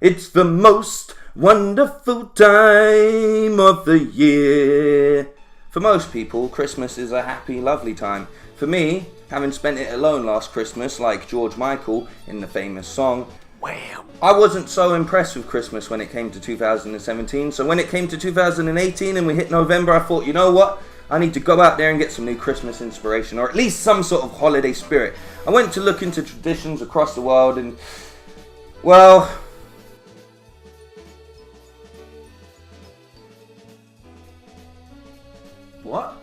It's the most wonderful time of the year. For most people, Christmas is a happy, lovely time. For me, having spent it alone last Christmas, like George Michael in the famous song, I wasn't so impressed with Christmas when it came to 2017. So when it came to 2018 and we hit November, I thought, you know what? I need to go out there and get some new Christmas inspiration, or at least some sort of holiday spirit. I went to look into traditions across the world and, well, what?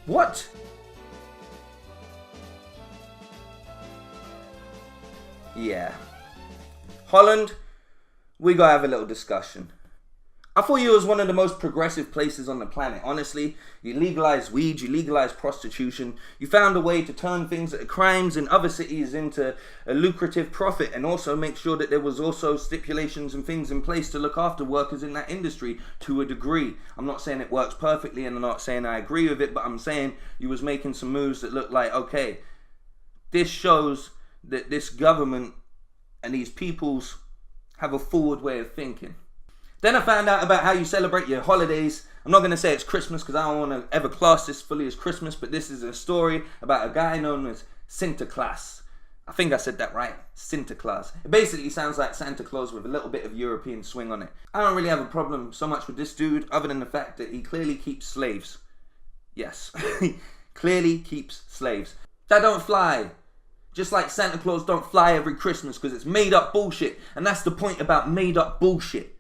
What? Yeah. Holland, we gotta have a little discussion. I thought you was one of the most progressive places on the planet. Honestly, you legalized weed, you legalized prostitution, you found a way to turn things, crimes in other cities into a lucrative profit, and also make sure that there was also stipulations and things in place to look after workers in that industry to a degree. I'm not saying it works perfectly and I'm not saying I agree with it, but I'm saying you was making some moves that look like, okay, this shows that this government and these peoples have a forward way of thinking. Then I found out about how you celebrate your holidays. I'm not going to say it's Christmas because I don't want to ever class this fully as Christmas, but this is a story about a guy known as Sinterklaas. I think I said that right, Sinterklaas. It basically sounds like Santa Claus with a little bit of European swing on it. I don't really have a problem so much with this dude other than the fact that he clearly keeps slaves. Yes, he clearly keeps slaves. That don't fly. Just like Santa Claus don't fly every Christmas because it's made up bullshit. And that's the point about made up bullshit.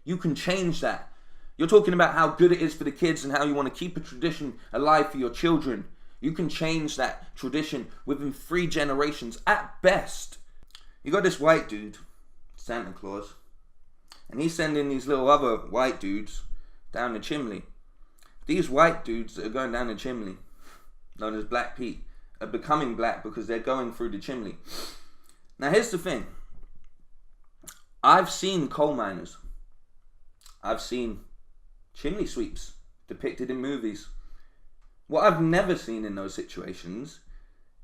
You can change that. You're talking about how good it is for the kids and how you want to keep a tradition alive for your children. You can change that tradition within 3 generations at best. You got this white dude, Santa Claus, and he's sending these little other white dudes down the chimney. These white dudes that are going down the chimney, known as Black Pete, are becoming black because they're going through the chimney. Now here's the thing. I've seen coal miners. I've seen chimney sweeps depicted in movies. What I've never seen in those situations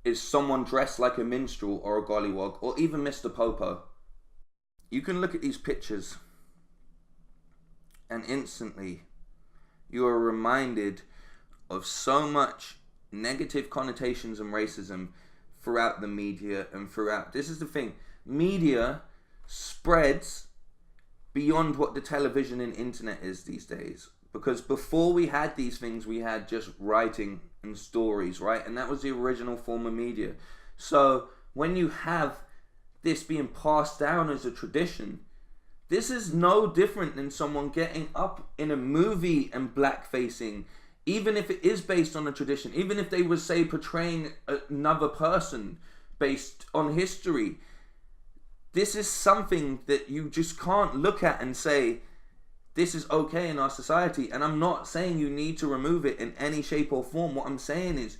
is someone dressed like a minstrel or a gollywog or even Mr. Popo. You can look at these pictures and instantly you are reminded of so much negative connotations and racism throughout the media and throughout. This is the thing. Media spreads beyond what the television and internet is these days. Because before we had these things, we had just writing and stories, right? And that was the original form of media. So when you have this being passed down as a tradition, this is no different than someone getting up in a movie and blackfacing, even if it is based on a tradition, even if they were, say, portraying another person based on history. This is something that you just can't look at and say, this is okay in our society. And I'm not saying you need to remove it in any shape or form. What I'm saying is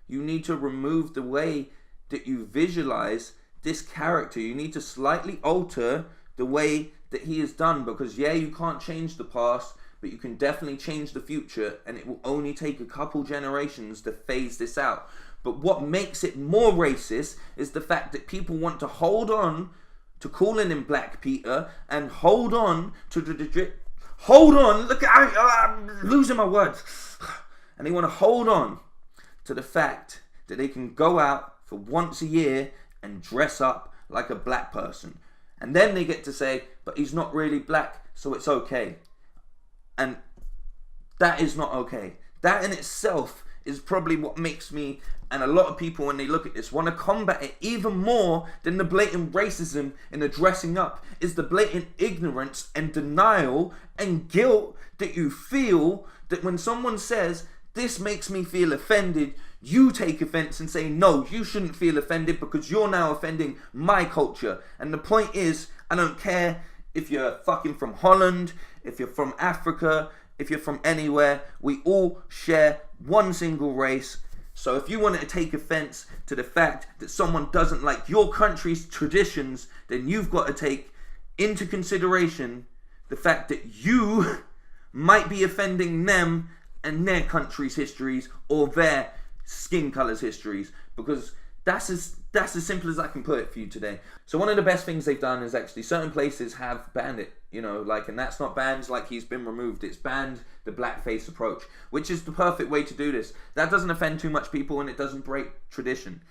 you need to remove the way that you visualize this character. You need to slightly alter the way that he is done. Because yeah, you can't change the past, but you can definitely change the future. And it will only take a couple generations to phase this out. But what makes it more racist is the fact that people want to hold on to calling him Black Peter and hold on to look at, I'm losing my words. And they want to hold on to the fact that they can go out for once a year and dress up like a black person. And then they get to say, but he's not really black, so it's okay. And that is not okay. That in itself is probably what makes me, and a lot of people when they look at this, want to combat it even more than the blatant racism and the dressing up, is the blatant ignorance and denial and guilt that you feel that when someone says, this makes me feel offended, you take offense and say, no, you shouldn't feel offended because you're now offending my culture. And the point is, I don't care if you're fucking from Holland, if you're from Africa, if you're from anywhere, we all share one single race. So if you wanted to take offense to the fact that someone doesn't like your country's traditions, then you've got to take into consideration the fact that you might be offending them and their country's histories or their skin color's histories, because that's as That's as simple as I can put it for you today. So one of the best things they've done is actually certain places have banned it, you know, like, and that's not banned like he's been removed. It's banned the blackface approach, which is the perfect way to do this. That doesn't offend too much people and it doesn't break tradition.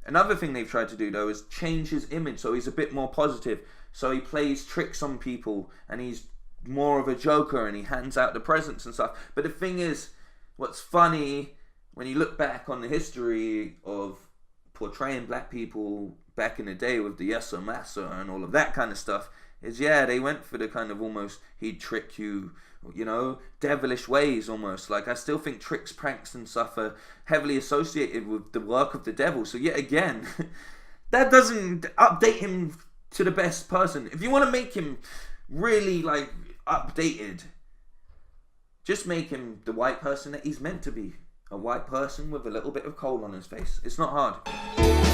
Another thing they've tried to do though is change his image so he's a bit more positive. So he plays tricks on people and he's more of a joker and he hands out the presents and stuff. But the thing is, what's funny when you look back on the history of portraying black people back in the day with the Yes or Massa and all of that kind of stuff is, yeah, they went for the kind of almost he'd trick you, you know, devilish ways almost. Like, I still think tricks, pranks and stuff are heavily associated with the work of the devil. So yet again, that doesn't update him to the best person. If you want to make him really like updated, just make him the white person that he's meant to be. A white person with a little bit of coal on his face. It's not hard.